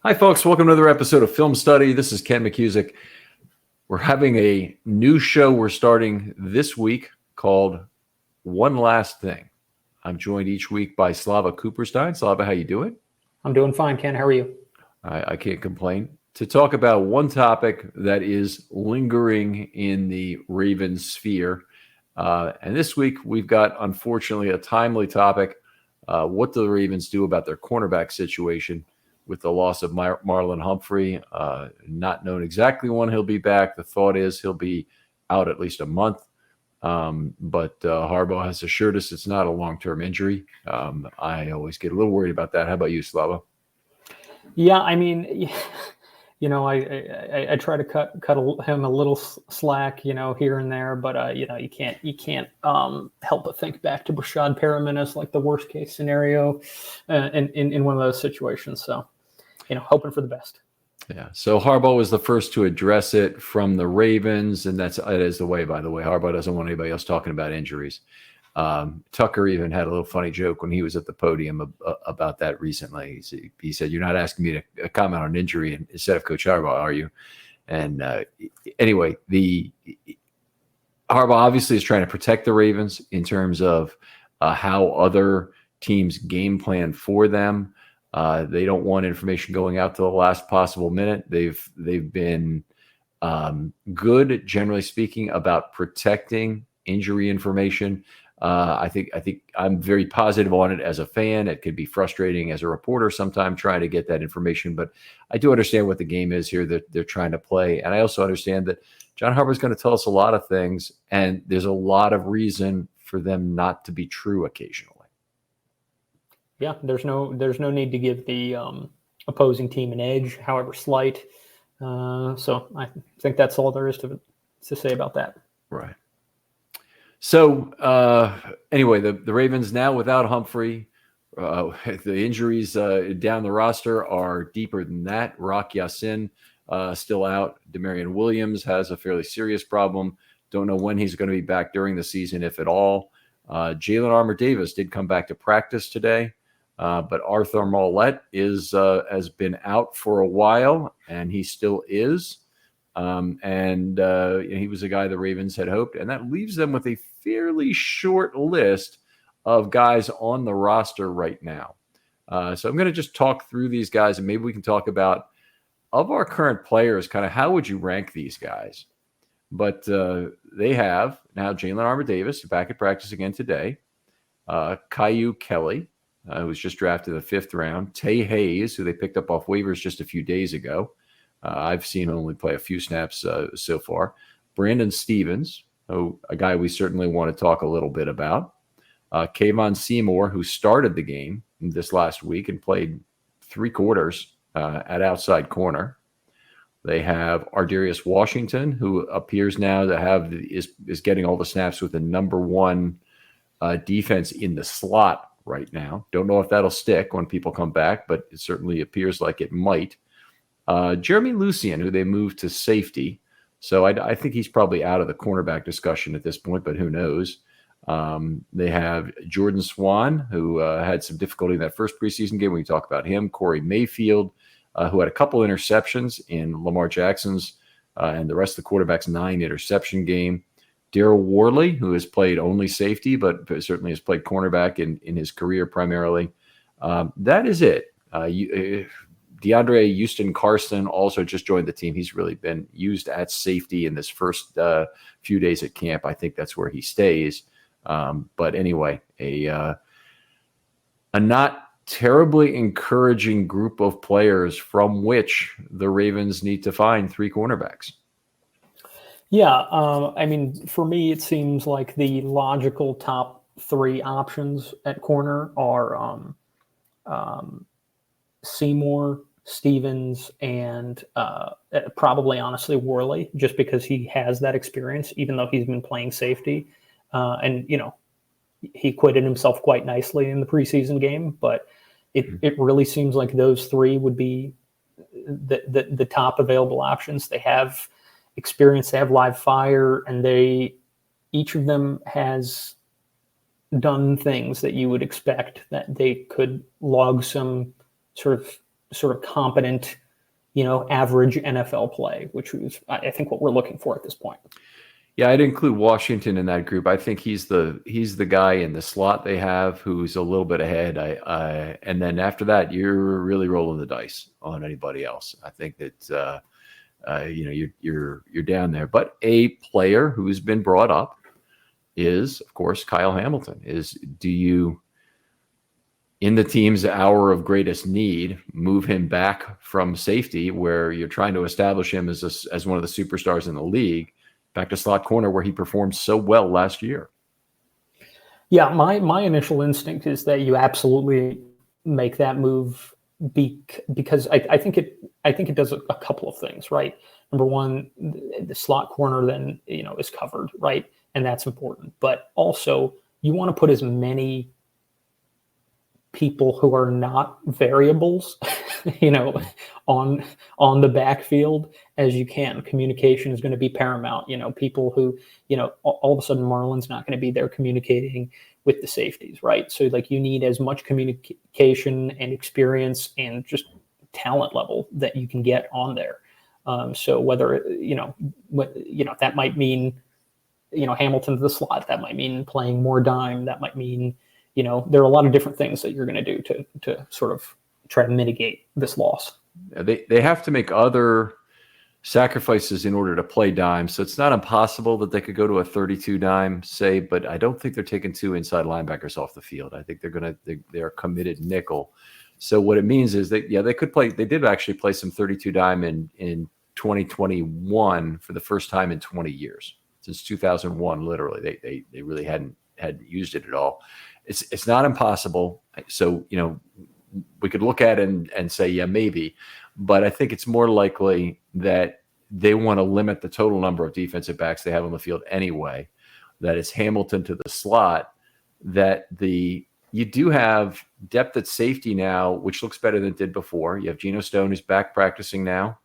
Hi, folks. Welcome to another episode of Film Study. This is Ken McCusick. We're having a new show we're starting this week called One Last Thing. I'm joined each week by Slava Cooperstein. Slava, how you doing? I'm doing fine, Ken. How are you? I can't complain. To talk about one topic that is lingering in the Ravens sphere. And this week, we've got, unfortunately, a timely topic. What do the Ravens do about their cornerback situation with the loss of Marlon Humphrey? Not known exactly when he'll be back. The thought is he'll be out at least a month. But Harbaugh has assured us it's not a long-term injury. I always get a little worried about that. How about you, Slava? Yeah, I mean, I try to cut him a little slack, here and there, but you can't help but think back to Brashad Perriman as like the worst case scenario in one of those situations. So, hoping for the best. Yeah. So Harbaugh was the first to address it from the Ravens, and that is the way. By the way, Harbaugh doesn't want anybody else talking about injuries. Tucker even had a little funny joke when he was at the podium about that recently. He said, "You're not asking me to comment on injury instead of Coach Harbaugh, are you?" And anyway, the Harbaugh obviously is trying to protect the Ravens in terms of how other teams game plan for them. They don't want information going out to the last possible minute. They've been good, generally speaking, about protecting injury information. I think I'm very positive on it as a fan. It could be frustrating as a reporter sometimes trying to get that information, but I do understand what the game is here that they're trying to play. And I also understand that John Harbaugh is going to tell us a lot of things, and there's a lot of reason for them not to be true occasionally. Yeah, there's no need to give the opposing team an edge, however slight. So I think that's all there is to say about that. Right. So anyway, the Ravens now without Humphrey, the injuries down the roster are deeper than that. Rock Ya-Sin still out. Demarion Williams has a fairly serious problem. Don't know when he's going to be back during the season, if at all. Jalen Armour-Davis did come back to practice today. But Arthur Maulet has been out for a while, and he still is. He was a guy the Ravens had hoped, and that leaves them with a fairly short list of guys on the roster right now. So I'm going to just talk through these guys, and maybe we can talk about, of our current players, kind of how would you rank these guys? But they have now Jalen Armour-Davis back at practice again today. Caillou Kelly, who was just drafted in the 5th round. Tay Hayes, who they picked up off waivers just a few days ago. I've seen him only play a few snaps so far. Brandon Stevens, a guy we certainly want to talk a little bit about. Kayvon Seymour, who started the game this last week and played 3 quarters at outside corner. They have Ardarius Washington, who appears now to is getting all the snaps with the number 1 defense in the slot right now. Don't know if that'll stick when people come back, but it certainly appears like it might. Jeremy Lucien, who they moved to safety. So I think he's probably out of the cornerback discussion at this point, but who knows? They have Jordan Swan, who had some difficulty in that first preseason game. We can talk about him. Corey Mayfield, who had a couple interceptions in Lamar Jackson's and the rest of the quarterback's 9 interception game. Daryl Worley, who has played only safety, but certainly has played cornerback in his career primarily. That is it. DeAndre Houston Carson also just joined the team. He's really been used at safety in this first few days at camp. I think that's where he stays. But anyway, a not terribly encouraging group of players from which the Ravens need to find 3 cornerbacks. Yeah, I mean, for me, it seems like the logical top 3 options at corner are Seymour, Stevens, and probably, honestly, Worley, just because he has that experience, even though he's been playing safety. And he acquitted himself quite nicely in the preseason game, but it really seems like those 3 would be the top available options. They have experience, they have live fire, and each of them has done things that you would expect that they could log some sort of sort of competent, average NFL play, which was, I think, what we're looking for at this point. Yeah, I'd include Washington in that group. I think he's the guy in the slot they have who's a little bit ahead. And then after that, you're really rolling the dice on anybody else. I think that you're down there. But a player who's been brought up is, of course, Kyle Hamilton. Do you, in the team's hour of greatest need, move him back from safety, where you're trying to establish him as one of the superstars in the league, back to slot corner where he performed so well last year? Yeah, my initial instinct is that you absolutely make that move because I think it does a couple of things, right? Number one, the slot corner then is covered, right, and that's important. But also, you want to put as many people who are not variables, on the backfield as you can. Communication is going to be paramount. People who, all of a sudden Marlon's not going to be there communicating with the safeties, right? So you need as much communication and experience and just talent level that you can get on there. So whether, that might mean, Hamilton's the slot, that might mean playing more dime, that might mean, there are a lot of different things that you're going to do to sort of try to mitigate this loss. They have to make other sacrifices in order to play dime. So it's not impossible that they could go to a 32 dime, say, but I don't think they're taking two inside linebackers off the field. I think they're committed nickel. So what it means is that, they could play. They did actually play some 32 dime in 2021 for the first time in 20 years. Since 2001, literally, they really hadn't used it at all. It's not impossible. So, we could look at it and say, yeah, maybe, but I think it's more likely that they want to limit the total number of defensive backs they have on the field anyway, that it's Hamilton to the slot, that you do have depth at safety now, which looks better than it did before. You have Geno Stone, who's back practicing now.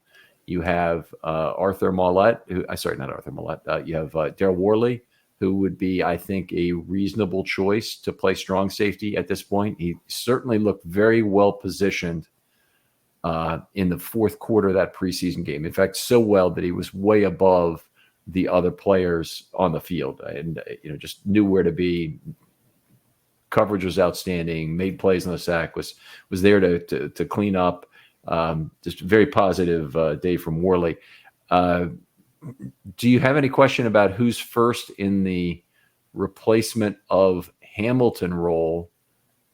You have Arthur Maulet, you have Daryl Worley, who would be, I think, a reasonable choice to play strong safety at this point. He certainly looked very well positioned in the fourth quarter of that preseason game. In fact, so well that he was way above the other players on the field, and just knew where to be. Coverage was outstanding. Made plays on the sack. Was there to clean up. Just a very positive day from Worley. Do you have any question about who's first in the replacement of Hamilton role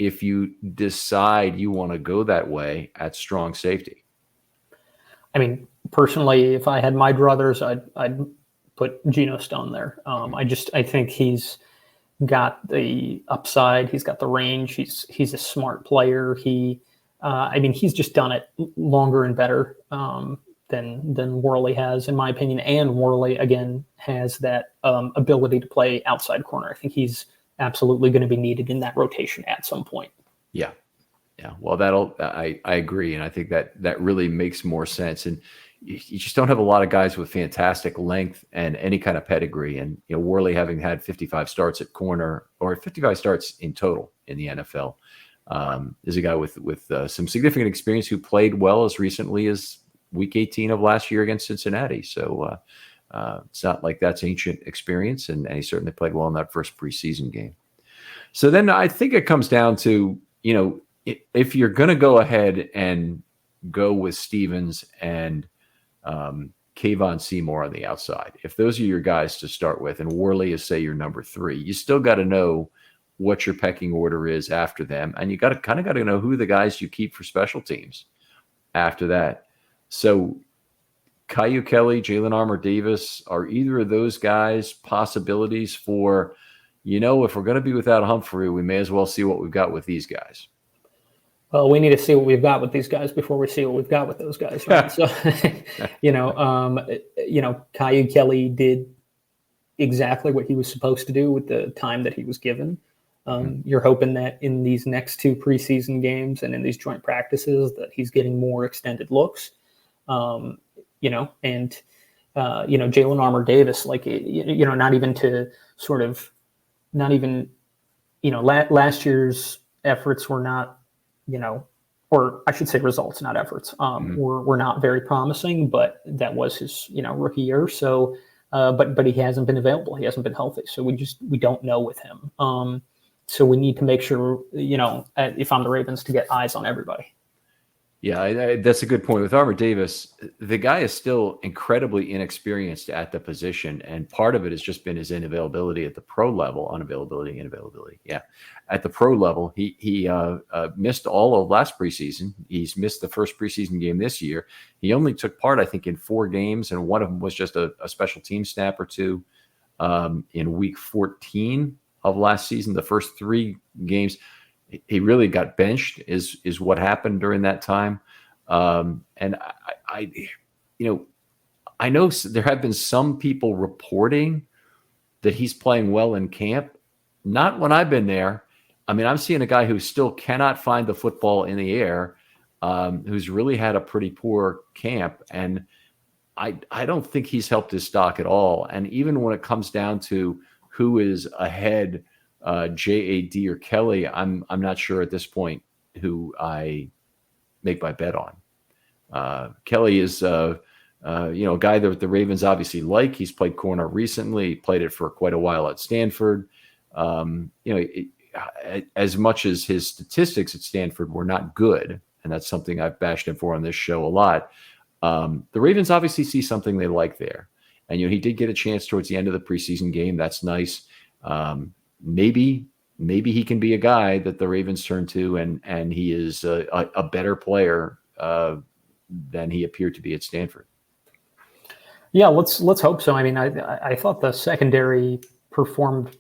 if you decide you want to go that way at strong safety? I mean, personally, if I had my druthers, I'd put Geno Stone there. I think he's got the upside. He's got the range. He's a smart player. He's just done it longer and better than Worley has, in my opinion. And Worley, again, has that ability to play outside corner. I think he's absolutely going to be needed in that rotation at some point. Yeah. Well, I agree. And I think that really makes more sense. And you just don't have a lot of guys with fantastic length and any kind of pedigree. And, Worley, having had 55 starts at corner, or 55 starts in total in the NFL, is a guy with some significant experience who played well as recently as Week 18 of last year against Cincinnati. So it's not like that's ancient experience, and he certainly played well in that first preseason game. So then I think it comes down to, if you're going to go ahead and go with Stevens and Kayvon Seymour on the outside, if those are your guys to start with, and Worley is, say, your number 3, you still got to know what your pecking order is after them, and you got to know who the guys you keep for special teams after that. So Caillou Kelly, Jalen Armour-Davis, are either of those guys possibilities for, if we're going to be without Humphrey, we may as well see what we've got with these guys? Well, we need to see what we've got with these guys before we see what we've got with those guys, right? So, Caillou Kelly did exactly what he was supposed to do with the time that he was given. You're hoping that in these next 2 preseason games and in these joint practices that he's getting more extended looks. Jalen Armour-Davis, last year's efforts were not, or I should say results, not efforts, were not very promising, but that was his, rookie year. So, but he hasn't been available. He hasn't been healthy. So we don't know with him. So we need to make sure, if I'm the Ravens, to get eyes on everybody. Yeah, that's a good point. With Armour Davis, the guy is still incredibly inexperienced at the position, and part of it has just been his inavailability at the pro level. Inavailability. Yeah, at the pro level, he missed all of last preseason. He's missed the first preseason game this year. He only took part, I think, in 4 games, and one of them was just a special team snap or two in week 14 of last season. The first 3 games, he really got benched is what happened during that time. And I know there have been some people reporting that he's playing well in camp. Not when I've been there. I mean, I'm seeing a guy who still cannot find the football in the air, who's really had a pretty poor camp. And I don't think he's helped his stock at all. And even when it comes down to who is ahead, JAD or Kelly, I'm not sure at this point who I make my bet on. Kelly is a guy that the Ravens obviously like. He's played corner recently. He played it for quite a while at Stanford. As much as his statistics at Stanford were not good, and that's something I've bashed him for on this show a lot, the Ravens obviously see something they like there. And he did get a chance towards the end of the preseason game. That's nice. Maybe he can be a guy that the Ravens turn to, and he is a better player than he appeared to be at Stanford. Yeah, let's hope so. I mean, I thought the secondary performed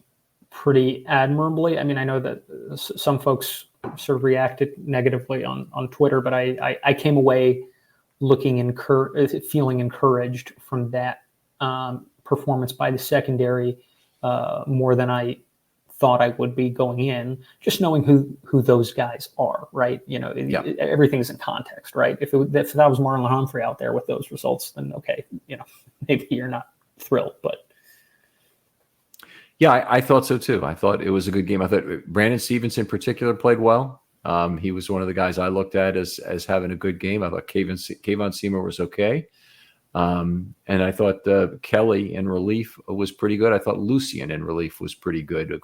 pretty admirably. I mean, I know that some folks sort of reacted negatively on Twitter, but I came away feeling encouraged from that performance by the secondary more than I thought I would be going in, just knowing who those guys are, right? Everything's in context, right? If that was Marlon Humphrey out there with those results, then okay, maybe you're not thrilled, but yeah, I thought so too. I thought it was a good game. I thought Brandon Stevens in particular played well. He was one of the guys I looked at as having a good game. I thought Kayvon Seymour was okay. And I thought Kelly in relief was pretty good. I thought Lucien in relief was pretty good.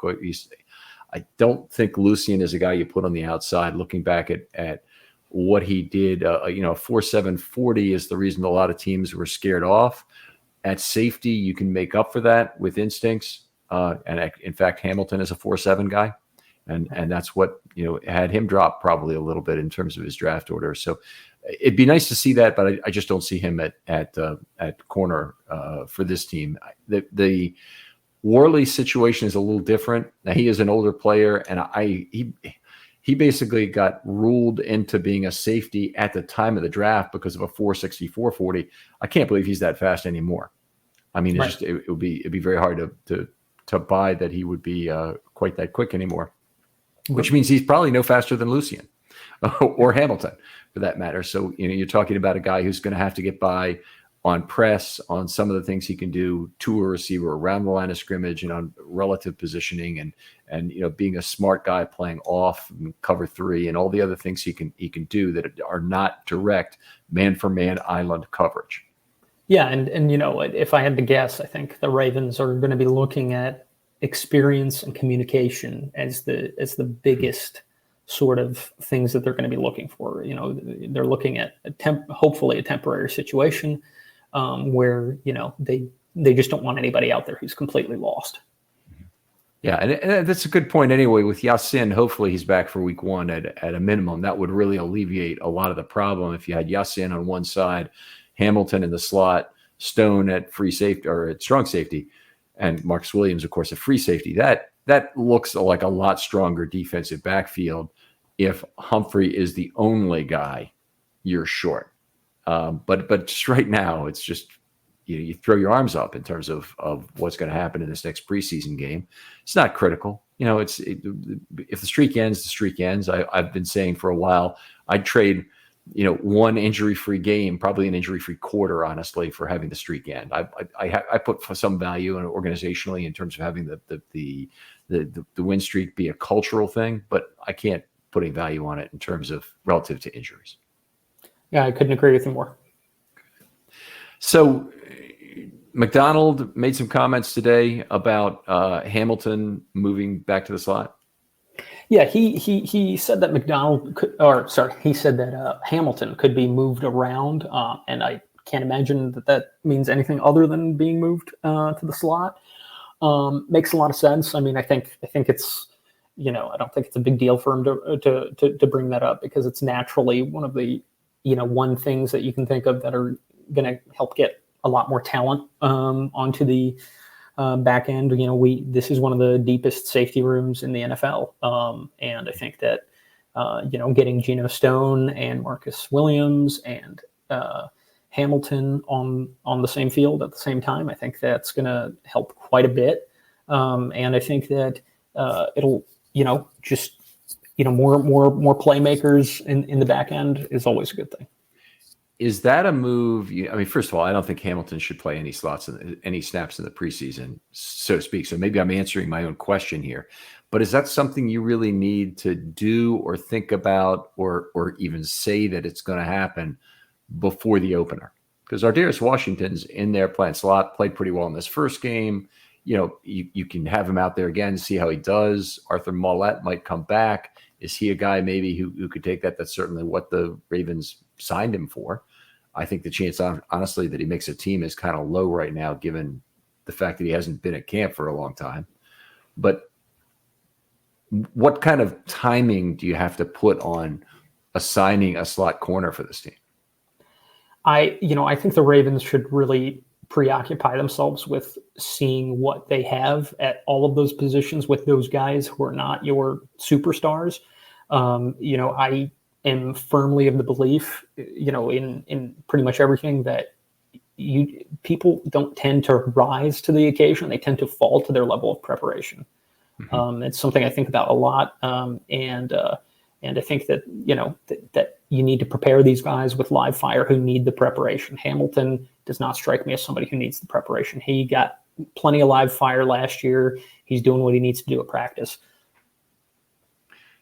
I don't think Lucien is a guy you put on the outside. Looking back at what he did, 4.7 40 is the reason a lot of teams were scared off. At safety, you can make up for that with instincts. And in fact, Hamilton is a 4.7 guy. And that's what had him drop probably a little bit in terms of his draft order. So it'd be nice to see that, but I just don't see him at corner for this team. The Worley situation is a little different. Now he is an older player, and he basically got ruled into being a safety at the time of the draft because of a 4.64 40. I can't believe he's that fast anymore. I mean, right. It'd be very hard to buy that he would be quite that quick anymore. Which means he's probably no faster than Lucien or Hamilton for that matter. So, you're talking about a guy who's going to have to get by on press, on some of the things he can do to a receiver around the line of scrimmage and on relative positioning and being a smart guy playing off and cover 3 and all the other things he can do that are not direct man-for-man island coverage. Yeah. And if I had to guess, I think the Ravens are going to be looking at experience and communication as the biggest sort of things that they're going to be looking for. They're looking at hopefully a temporary situation where they just don't want anybody out there who's completely lost. Yeah, and that's a good point anyway. With Yasin, hopefully he's back for week 1 at a minimum. That would really alleviate a lot of the problem if you had Yasin on one side, Hamilton in the slot, Stone at free safety or at strong safety, and Marcus Williams, of course, a free safety. That looks like a lot stronger defensive backfield if Humphrey is the only guy you're short. But just right now, it's just you throw your arms up in terms of what's going to happen in this next preseason game. It's not critical. If the streak ends, the streak ends. I've been saying for a while, I'd trade one injury-free game, probably an injury-free quarter, honestly, for having the streak end. I put some value in it organizationally in terms of having the win streak be a cultural thing, but I can't putting value on it in terms of relative to injuries. Yeah, I couldn't agree with you more. So McDonald made some comments today about Hamilton moving back to the slot. Yeah, he said that he said that Hamilton could be moved around, and I can't imagine that means anything other than being moved to the slot. Makes a lot of sense. I mean, I think it's, I don't think it's a big deal for him to bring that up, because it's naturally one of the, one things that you can think of that are going to help get a lot more talent onto the back end. This is one of the deepest safety rooms in the NFL, and I think that getting Geno Stone and Marcus Williams and Hamilton on the same field at the same time, I think that's going to help quite a bit, and I think that it'll just more playmakers in the back end is always a good thing. Is that a move? I mean, first of all, I don't think Hamilton should play any snaps in the preseason, so to speak. So maybe I'm answering my own question here. But is that something you really need to do or think about or even say that it's going to happen before the opener? Because Ardarius Washington's in there playing slot, played pretty well in this first game. You can have him out there again, see how he does. Arthur Mollett might come back. Is he a guy maybe who could take that? That's certainly what the Ravens signed him for. I think the chance, honestly, that he makes a team is kind of low right now, given the fact that he hasn't been at camp for a long time. But what kind of timing do you have to put on assigning a slot corner for this team? I think the Ravens should really preoccupy themselves with seeing what they have at all of those positions with those guys who are not your superstars. I am firmly of the belief, in pretty much everything, that people don't tend to rise to the occasion; they tend to fall to their level of preparation. Mm-hmm. It's something I think about a lot, and I think that that you need to prepare these guys with live fire who need the preparation. Hamilton does not strike me as somebody who needs the preparation. He got plenty of live fire last year. He's doing what he needs to do at practice.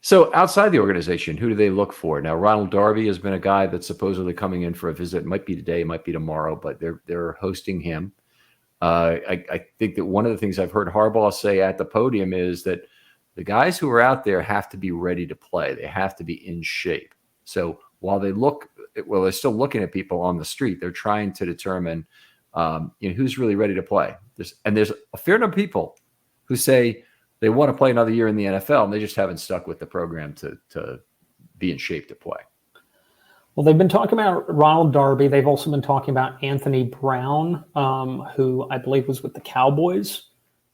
So outside the organization, who do they look for? Now, Ronald Darby has been a guy that's supposedly coming in for a visit. It might be today, it might be tomorrow, but they're hosting him. I think that one of the things I've heard Harbaugh say at the podium is that the guys who are out there have to be ready to play. They have to be in shape. So while they're still looking at people on the street, they're trying to determine who's really ready to play. There's a fair number of people who say they want to play another year in the NFL, and they just haven't stuck with the program to be in shape to play. Well, they've been talking about Ronald Darby. They've also been talking about Anthony Brown, who I believe was with the Cowboys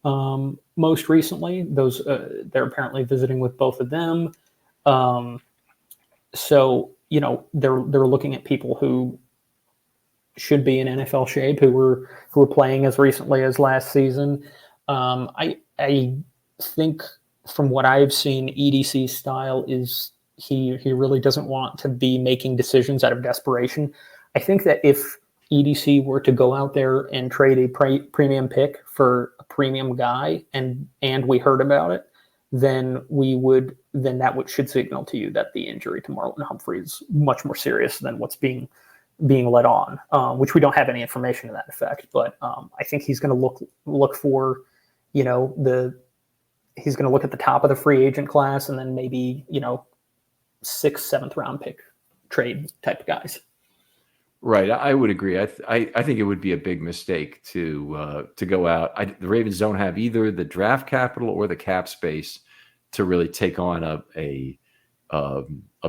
most recently. They're apparently visiting with both of them. So they're looking at people who should be in NFL shape, who were playing as recently as last season. I think from what I've seen, EDC's style is he really doesn't want to be making decisions out of desperation. I think that if EDC were to go out there and trade a premium pick for a premium guy, and we heard about it, then that should signal to you that the injury to Marlon Humphrey is much more serious than what's being let on, which we don't have any information to that effect. But I think he's going to look for, he's going to look at the top of the free agent class, and then maybe 6th, 7th round pick trade type of guys. Right, I would agree. I think it would be a big mistake to go out. The Ravens don't have either the draft capital or the cap space to really take on a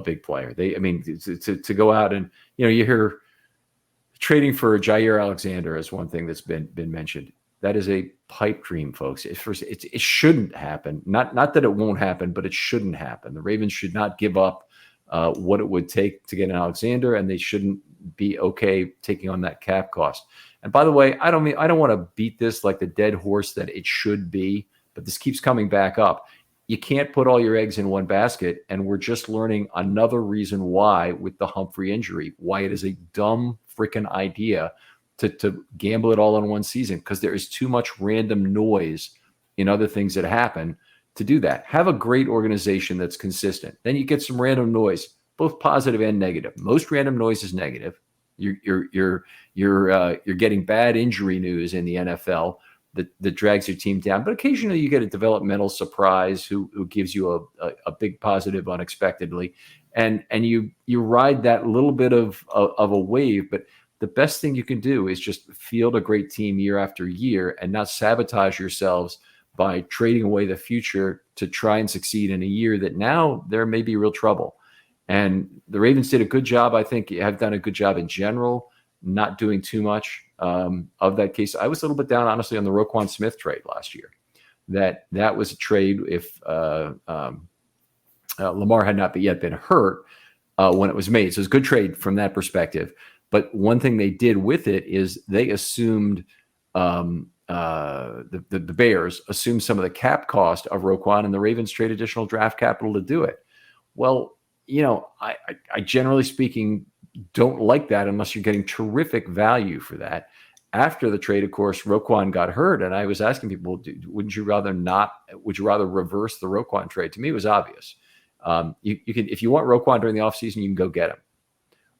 big player. To go out and you hear trading for Jair Alexander as one thing that's been mentioned. That is a pipe dream, folks. It shouldn't happen. Not that it won't happen, but it shouldn't happen. The Ravens should not give up what it would take to get an Alexander, and they shouldn't be okay taking on that cap cost. And by the way, I don't want to beat this like the dead horse that it should be, but this keeps coming back up. You can't put all your eggs in one basket, and we're just learning another reason why, with the Humphrey injury, why it is a dumb freaking idea to gamble it all in one season, because there is too much random noise in other things that happen to do that. Have a great organization that's consistent. Then you get some random noise, both positive and negative. Most random noise is negative. You're getting bad injury news in the NFL that drags your team down. But occasionally you get a developmental surprise who gives you a big positive unexpectedly, and you ride that little bit of a wave. But the best thing you can do is just field a great team year after year and not sabotage yourselves by trading away the future to try and succeed in a year that now there may be real trouble. And the Ravens did a good job. I think have done a good job in general, not doing too much of that case. I was a little bit down, honestly, on the Roquan Smith trade last year. That was a trade if Lamar had not yet been hurt when it was made. So it was a good trade from that perspective. But one thing they did with it is they assumed the Bears assumed some of the cap cost of Roquan, and the Ravens trade additional draft capital to do it. Well, I generally speaking don't like that unless you're getting terrific value for that. After the trade, of course, Roquan got hurt, and I was asking people, would you rather reverse the Roquan trade? To me, it was obvious. You can, if you want Roquan during the offseason, you can go get him.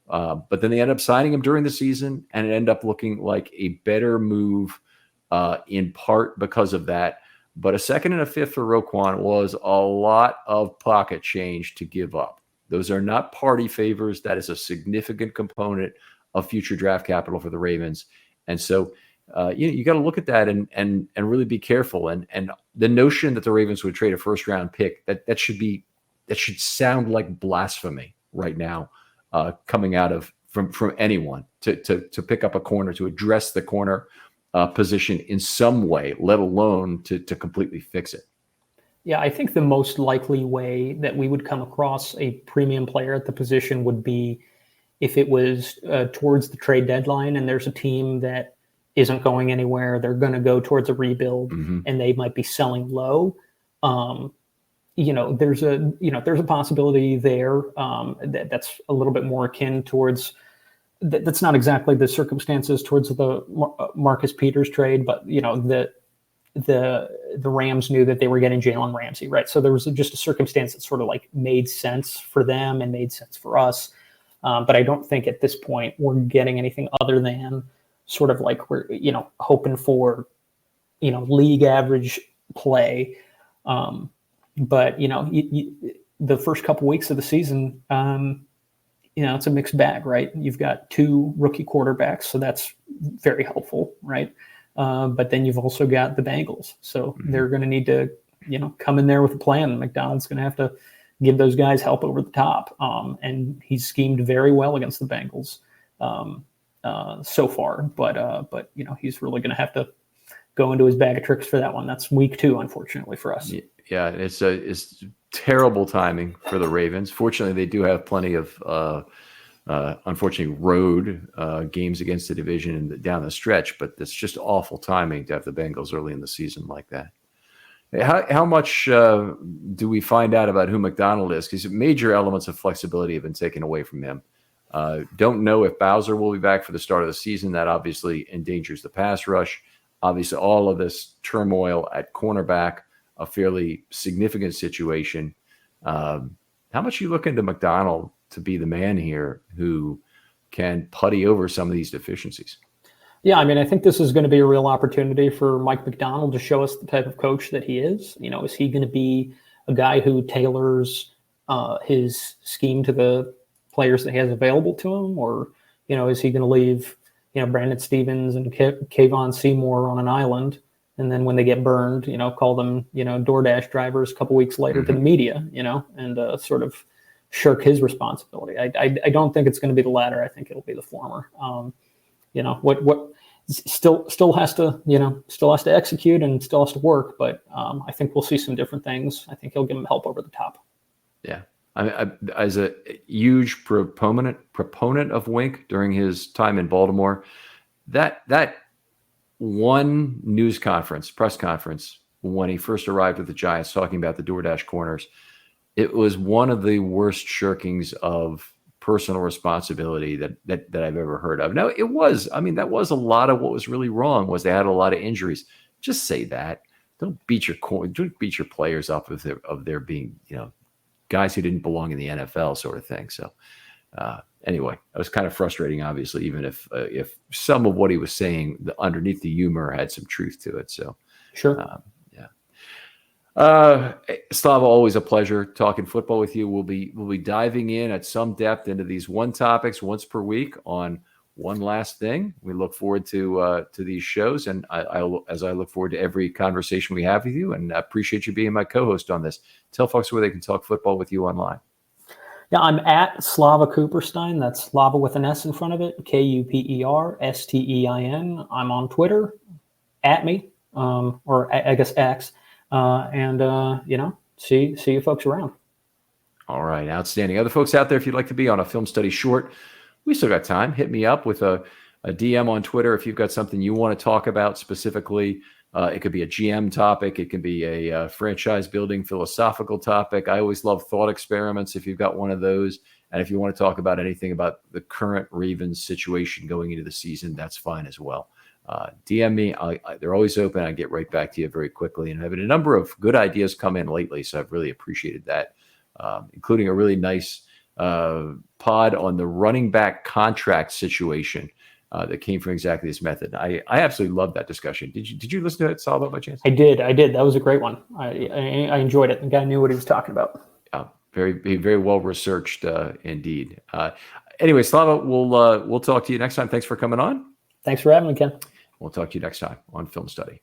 But then they ended up signing him during the season, and it ended up looking like a better move in part because of that. But a second and a fifth for Roquan was a lot of pocket change to give up. Those are not party favors. That is a significant component of future draft capital for the Ravens. And so you got to look at that and really be careful. And the notion that the Ravens would trade a first round pick, that should sound like blasphemy right now, coming out of from anyone to pick up a corner, to address the corner position in some way, let alone to completely fix it. Yeah, I think the most likely way that we would come across a premium player at the position would be if it was towards the trade deadline and there's a team that isn't going anywhere, they're going to go towards a rebuild, and they might be selling low. There's a possibility there that's a little bit more akin towards. That's not exactly the circumstances towards the Marcus Peters trade, but the Rams knew that they were getting Jalen Ramsey, right? So there was just a circumstance that sort of like made sense for them and made sense for us. But I don't think at this point we're getting anything other than sort of like we're, hoping for, league average play. But, the first couple weeks of the season, it's a mixed bag, right? You've got two rookie quarterbacks, so that's very helpful, right? But then you've also got the Bengals. So they're going to need to, come in there with a plan. McDonald's going to have to give those guys help over the top. And he's schemed very well against the Bengals so far. But he's really going to have to go into his bag of tricks for that one. That's week 2, unfortunately, for us. Yeah, it's terrible timing for the Ravens. Fortunately, they do have plenty of unfortunately road games against the division and down the stretch, but it's just awful timing to have the Bengals early in the season like that. How much do we find out about who McDonald is? Because major elements of flexibility have been taken away from him. Don't know if Bowser will be back for the start of the season. That obviously endangers the pass rush. Obviously, all of this turmoil at cornerback, a fairly significant situation. How much you look into McDonald to be the man here who can putty over some of these deficiencies? Yeah, I mean, I think this is going to be a real opportunity for Mike McDonald to show us the type of coach that he is. Is he going to be a guy who tailors his scheme to the players that he has available to him? Or, is he going to leave, Brandon Stevens and Kayvon Seymour on an island, and then when they get burned, call them, DoorDash drivers a couple weeks later to the media, and sort of shirk his responsibility. I don't think it's going to be the latter. I think it'll be the former. What still has to execute and still has to work, but I think we'll see some different things. I think he'll give him help over the top. Yeah. I as a huge proponent of Wink during his time in Baltimore, that one press conference when he first arrived with the Giants, talking about the DoorDash corners, it was one of the worst shirkings of personal responsibility that I've ever heard of. Now, that was a lot of what was really wrong, was they had a lot of injuries. Just say that. don't beat your players up of their being, guys who didn't belong in the NFL sort of thing. So anyway, it was kind of frustrating, obviously, even if some of what he was saying underneath the humor had some truth to it. So Sure. Slava, always a pleasure talking football with you. We'll be diving in at some depth into these one topics once per week on one last thing. We look forward to these shows, and as I look forward to every conversation we have with you, and I appreciate you being my co-host on this. Tell folks where they can talk football with you online. Yeah, I'm at Slava Cooperstein. That's Slava with an S in front of it. KUPERSTEIN. I'm on Twitter. At me, or I guess X. See you folks around. All right, outstanding. Other folks out there, if you'd like to be on a Film Study short, we still got time. Hit me up with a DM on Twitter if you've got something you want to talk about specifically. It could be a GM topic. It could be a franchise building philosophical topic. I always love thought experiments if you've got one of those. And if you want to talk about anything about the current Ravens situation going into the season, that's fine as well. DM me. They're always open. I get right back to you very quickly. And I've had a number of good ideas come in lately, so I've really appreciated that, including a really nice pod on the running back contract situation that came from exactly this method. I absolutely loved that discussion. Did you listen to it, Salvo, by chance? I did. That was a great one. I enjoyed it. The guy knew what he was talking about. Very, very well researched indeed. Anyway, Slava, we'll talk to you next time. Thanks for coming on. Thanks for having me, Ken. We'll talk to you next time on Film Study.